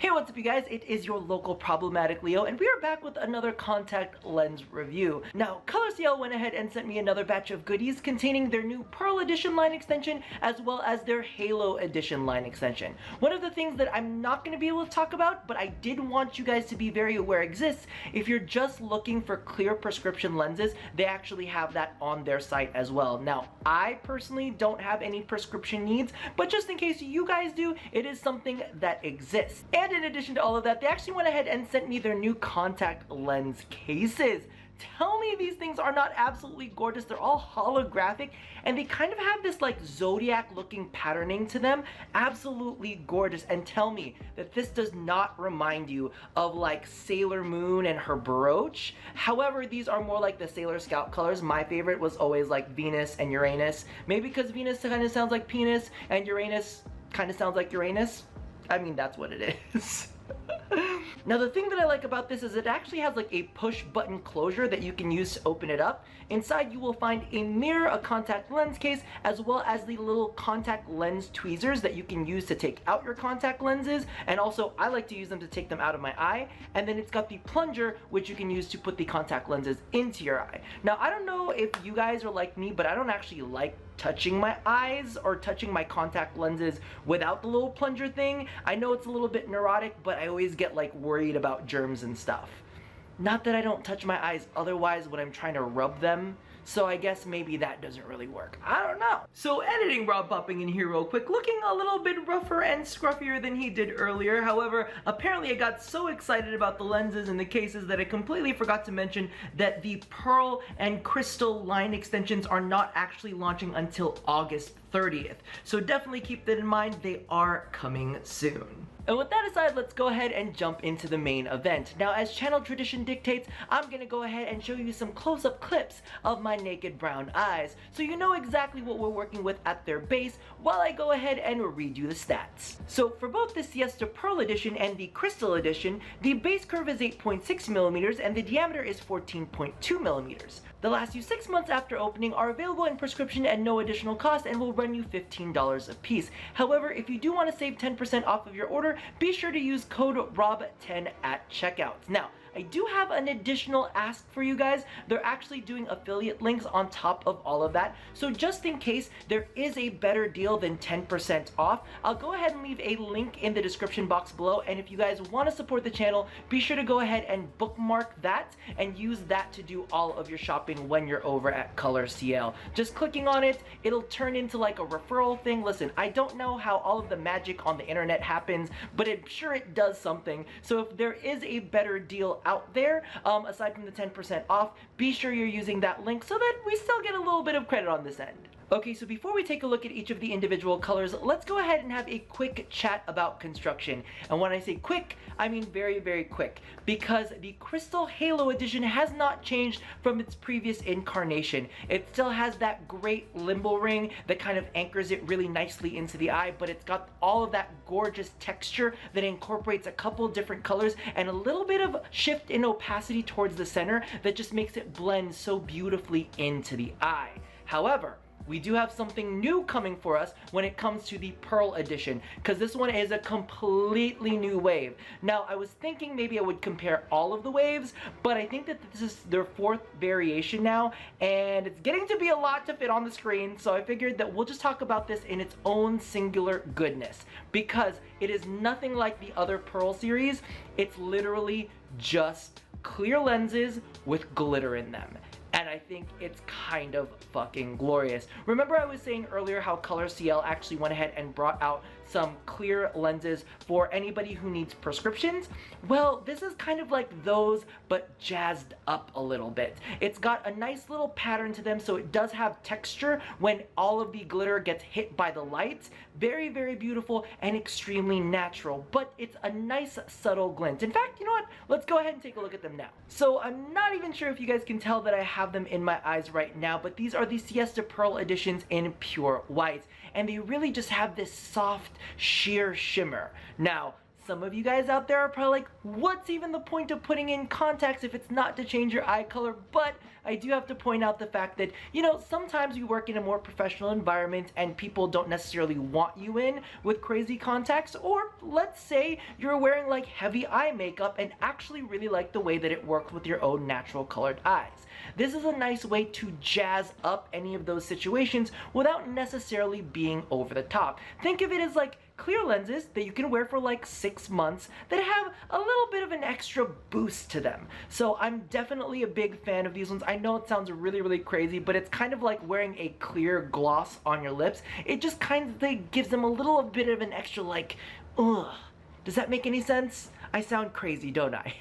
Hey, what's up you guys? It is your local problematic Leo, and we are back with another contact lens review. Now, ColorCl went ahead and sent me another batch of goodies containing their new Pearl Edition line extension as well as their Halo Edition line extension. One of the things that I'm not going to be able to talk about, but I did want you guys to be very aware exists, if you're just looking for clear prescription lenses, they actually have that on their site as well. Now, I personally don't have any prescription needs, but just in case you guys do, it is something that exists. And in addition to all of that, they actually went ahead and sent me their new contact lens cases. Tell me these things are not absolutely gorgeous. They're all holographic and they kind of have this like zodiac looking patterning to them. Absolutely gorgeous. And tell me that this does not remind you of like Sailor Moon and her brooch. However, these are more like the Sailor Scout colors. My favorite was always like Venus and Uranus. Maybe because Venus kind of sounds like penis and Uranus kind of sounds like Uranus. I mean, that's what it is. Now the thing that I like about this is it actually has like a push button closure that you can use to open it up. Inside you will find a mirror, a contact lens case, as well as the little contact lens tweezers that you can use to take out your contact lenses, and also I like to use them to take them out of my eye. And then it's got the plunger which you can use to put the contact lenses into your eye. Now I don't know if you guys are like me, but I don't actually like touching my eyes or touching my contact lenses without the little plunger thing. I know it's a little bit neurotic, but I always get like worried about germs and stuff. Not that I don't touch my eyes otherwise when I'm trying to rub them, so I guess maybe that doesn't really work. I don't know. So editing Rob popping in here real quick, looking a little bit rougher and scruffier than he did earlier. However, apparently I got so excited about the lenses and the cases that I completely forgot to mention that the Pearl and Crystal line extensions are not actually launching until August 30th. So definitely keep that in mind, they are coming soon. And with that aside, let's go ahead and jump into the main event. Now, as channel tradition dictates, I'm gonna go ahead and show you some close-up clips of my naked brown eyes, so you know exactly what we're working with at their base while I go ahead and read you the stats. So for both the Siesta Pearl Edition and the Crystal Edition, the base curve is 8.6 millimeters and the diameter is 14.2 millimeters. The last 6 months after opening are available in prescription at no additional cost and will run you $15 a piece. However, if you do want to save 10% off of your order, be sure to use code ROB10 at checkout. Now, I do have an additional ask for you guys. They're actually doing affiliate links on top of all of that. So just in case there is a better deal than 10% off, I'll go ahead and leave a link in the description box below. And if you guys want to support the channel, be sure to go ahead and bookmark that and use that to do all of your shopping when you're over at ColorCl. Just clicking on it, it'll turn into like a referral thing. Listen, I don't know how all of the magic on the internet happens, but I'm sure it does something. So if there is a better deal out there, aside from the 10% off, be sure you're using that link so that we still get a little bit of credit on this end. Okay, so before we take a look at each of the individual colors, let's go ahead and have a quick chat about construction. And when I say quick, I mean very, very quick, because the Crystal Halo Edition has not changed from its previous incarnation. It still has that great limbal ring that kind of anchors it really nicely into the eye, but it's got all of that gorgeous texture that incorporates a couple different colors and a little bit of shift in opacity towards the center that just makes it blend so beautifully into the eye. However, we do have something new coming for us when it comes to the Pearl Edition, because this one is a completely new wave. Now, I was thinking maybe I would compare all of the waves, but I think that this is their 4th variation now, and it's getting to be a lot to fit on the screen, so I figured that we'll just talk about this in its own singular goodness, because it is nothing like the other Pearl series. It's literally just clear lenses with glitter in them. And I think it's kind of fucking glorious. Remember I was saying earlier how ColorCl actually went ahead and brought out some clear lenses for anybody who needs prescriptions? Well, this is kind of like those, but jazzed up a little bit. It's got a nice little pattern to them, so it does have texture when all of the glitter gets hit by the lights. Very, very beautiful and extremely natural, but it's a nice subtle glint. In fact, you know what? Let's go ahead and take a look at them now. So I'm not even sure if you guys can tell that I have them in my eyes right now, but these are the Siesta Pearl Editions in pure white, and they really just have this soft sheer shimmer. Now, some of you guys out there are probably like, what's even the point of putting in contacts if it's not to change your eye color? But I do have to point out the fact that, you know, sometimes we work in a more professional environment and people don't necessarily want you in with crazy contacts, or let's say you're wearing like heavy eye makeup and actually really like the way that it works with your own natural colored eyes. This is a nice way to jazz up any of those situations without necessarily being over the top. Think of it as like clear lenses that you can wear for like 6 months that have a little bit of an extra boost to them. So I'm definitely a big fan of these ones. I know it sounds really crazy, but it's kind of like wearing a clear gloss on your lips. It just kind of gives them a little bit of an extra like, ugh. Does that make any sense? I sound crazy, don't I?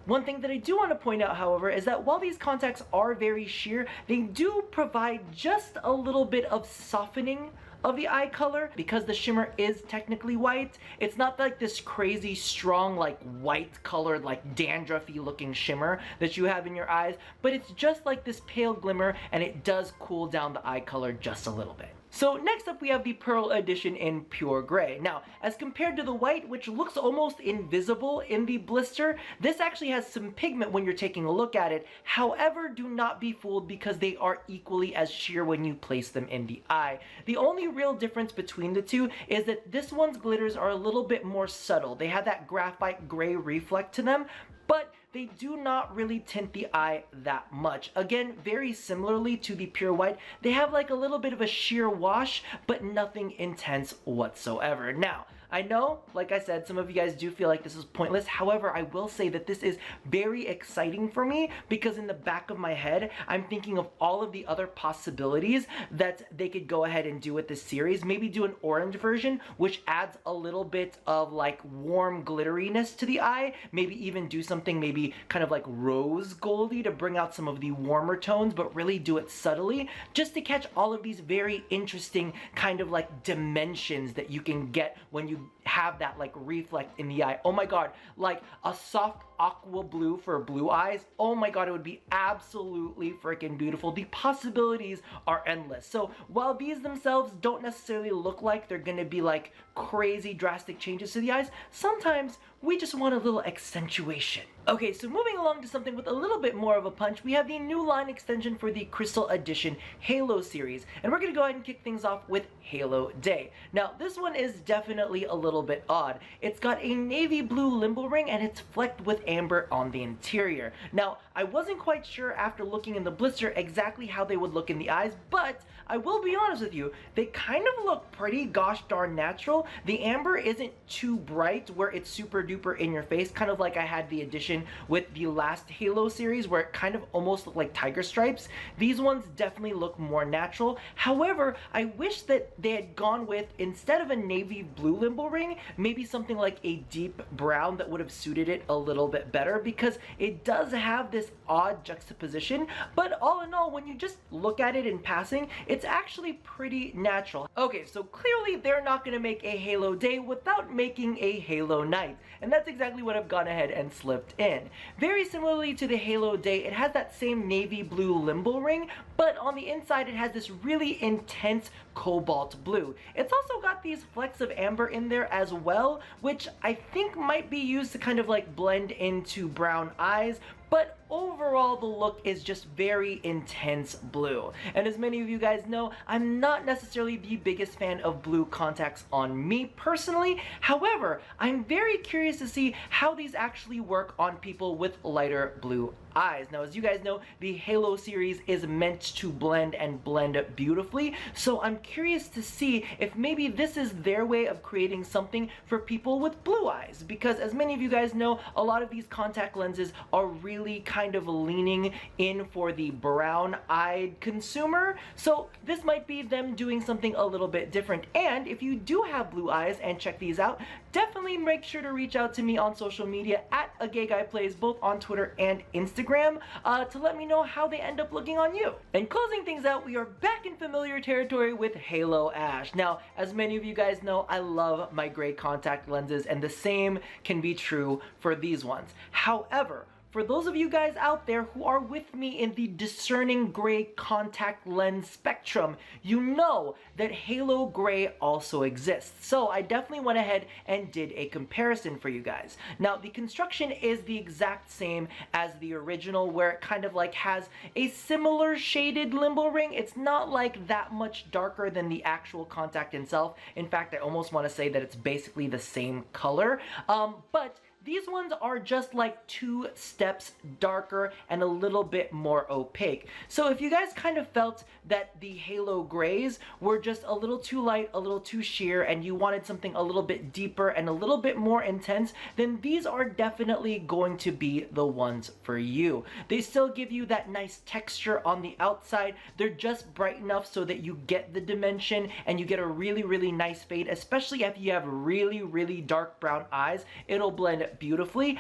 One thing that I do want to point out, however, is that while these contacts are very sheer, they do provide just a little bit of softening of the eye color. Because the shimmer is technically white, it's not like this crazy strong like white colored like dandruffy looking shimmer that you have in your eyes, but it's just like this pale glimmer, and it does cool down the eye color just a little bit. So next up we have the Pearl Edition in Pure Gray. Now, as compared to the white, which looks almost invisible in the blister, this actually has some pigment when you're taking a look at it. However, do not be fooled because they are equally as sheer when you place them in the eye. The only real difference between the two is that this one's glitters are a little bit more subtle. They have that graphite gray reflect to them, but they do not really tint the eye that much. Again, very similarly to the pure white, they have like a little bit of a sheer wash, but nothing intense whatsoever. Now, I know, like I said, some of you guys do feel like this is pointless. However, I will say that this is very exciting for me because in the back of my head, I'm thinking of all of the other possibilities that they could go ahead and do with this series. Maybe do an orange version, which adds a little bit of like warm glitteriness to the eye. Maybe even do something maybe kind of like rose goldy to bring out some of the warmer tones, but really do it subtly, just to catch all of these very interesting kind of like dimensions that you can get when you have that like reflect in the eye. Oh my god, like a soft aqua blue for blue eyes. Oh my god, it would be absolutely freaking beautiful. The possibilities are endless. So while these themselves don't necessarily look like they're gonna be like crazy drastic changes to the eyes, sometimes we just want a little accentuation. Okay, so moving along to something with a little bit more of a punch, we have the new line extension for the Crystal Edition Halo series, and we're gonna go ahead and kick things off with Halo Day. Now, this one is definitely a little bit odd. It's got a navy blue limbal ring and it's flecked with amber on the interior. Now, I wasn't quite sure after looking in the blister exactly how they would look in the eyes, but I will be honest with you, they kind of look pretty gosh darn natural. The amber isn't too bright where it's super duper in your face, kind of like I had the edition with the last Halo series where it kind of almost looked like tiger stripes. These ones definitely look more natural. However, I wish that they had gone with, instead of a navy blue limbal ring, maybe something like a deep brown that would have suited it a little bit better, because it does have this odd juxtaposition, but all in all, when you just look at it in passing, it's actually pretty natural. Okay, so clearly they're not going to make a Halo Day without making a Halo Night, and that's exactly what I've gone ahead and slipped in. Very similarly to the Halo Day, it has that same navy blue limbal ring, but on the inside it has this really intense cobalt blue. It's also got these flecks of amber in there as well, which I think might be used to kind of like blend into brown eyes, but overall the look is just very intense blue. And as many of you guys know, I'm not necessarily the biggest fan of blue contacts on me personally. However, I'm very curious to see how these actually work on people with lighter blue eyes. Now, as you guys know, the Halo series is meant to blend and blend beautifully, so I'm curious to see if maybe this is their way of creating something for people with blue eyes, because as many of you guys know, a lot of these contact lenses are really kind of leaning in for the brown-eyed consumer, so this might be them doing something a little bit different. And if you do have blue eyes and check these out, definitely make sure to reach out to me on social media at A Gay Guy Plays, both on Twitter and Instagram, to let me know how they end up looking on you. And closing things out, we are back in familiar territory with Halo Ash. Now, as many of you guys know, I love my gray contact lenses, and the same can be true for these ones. However, for those of you guys out there who are with me in the discerning gray contact lens spectrum, you know that halo gray also exists. So I definitely went ahead and did a comparison for you guys. Now, the construction is the exact same as the original, where it kind of like has a similar shaded limbo ring. It's not like that much darker than the actual contact itself. In fact, I almost want to say that it's basically the same color, but these ones are just like 2 steps darker and a little bit more opaque. So if you guys kind of felt that the halo grays were just a little too light, a little too sheer, and you wanted something a little bit deeper and a little bit more intense, then these are definitely going to be the ones for you. They still give you that nice texture on the outside. They're just bright enough so that you get the dimension and you get a really, really nice fade, especially if you have really, really dark brown eyes. It'll blend beautifully.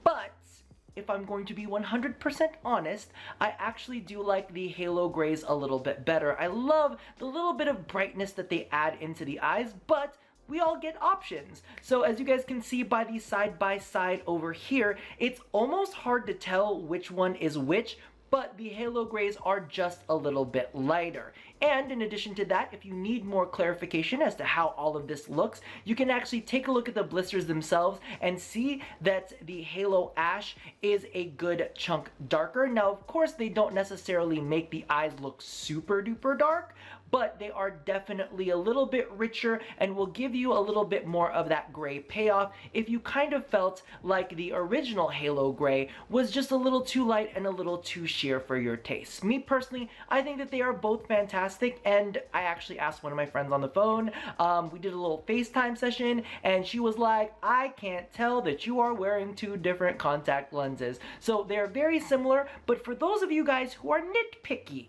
But if I'm going to be 100% honest, I actually do like the halo grays a little bit better. I love the little bit of brightness that they add into the eyes, but we all get options. So as you guys can see by the side-by-side over here, it's almost hard to tell which one is which, but the halo grays are just a little bit lighter. And in addition to that, if you need more clarification as to how all of this looks, you can actually take a look at the blisters themselves and see that the Halo Ash is a good chunk darker. Now, of course, they don't necessarily make the eyes look super duper dark, but they are definitely a little bit richer and will give you a little bit more of that gray payoff if you kind of felt like the original Halo Gray was just a little too light and a little too sheer for your taste. Me personally, I think that they are both fantastic, and I actually asked one of my friends on the phone. We did a little FaceTime session, and she was like, I can't tell that you are wearing 2 different contact lenses. So they're very similar, but for those of you guys who are nitpicky,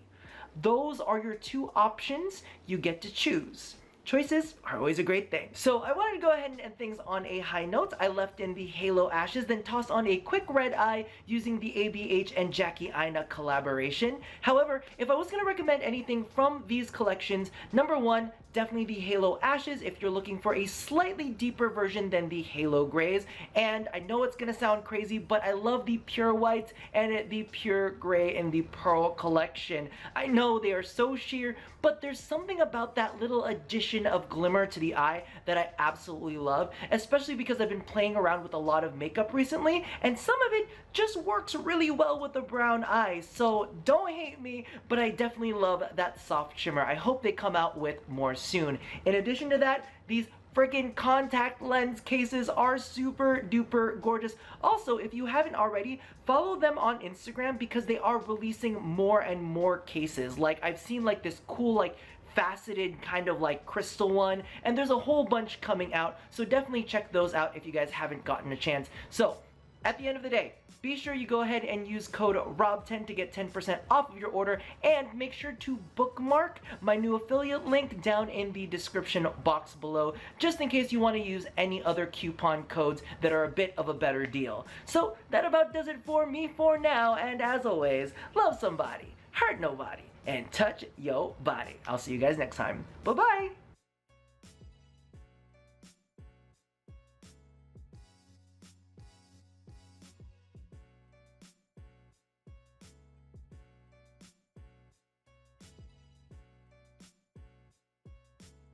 those are your 2 options. You get to choose. Choices are always a great thing. So I wanted to go ahead and end things on a high note. I left in the Halo Ashes, then tossed on a quick red eye using the ABH and Jackie Aina collaboration. However, if I was going to recommend anything from these collections, number 1, definitely the Halo Ashes if you're looking for a slightly deeper version than the Halo Grays. And I know it's gonna sound crazy, but I love the pure white and the pure gray in the Pearl collection. I know they are so sheer, but there's something about that little addition of glimmer to the eye that I absolutely love, especially because I've been playing around with a lot of makeup recently, and some of it just works really well with the brown eyes. So don't hate me, but I definitely love that soft shimmer. I hope they come out with more soon. In addition to that, these freaking contact lens cases are super duper gorgeous. Also, if you haven't already, follow them on Instagram because they are releasing more and more cases. Like, I've seen like this cool like faceted kind of like crystal one, and there's a whole bunch coming out, so definitely check those out if you guys haven't gotten a chance. So at the end of the day, be sure you go ahead and use code ROB10 to get 10% off of your order, and make sure to bookmark my new affiliate link down in the description box below, just in case you want to use any other coupon codes that are a bit of a better deal. So that about does it for me for now, and as always, love somebody, hurt nobody, and touch your body. I'll see you guys next time. Bye-bye!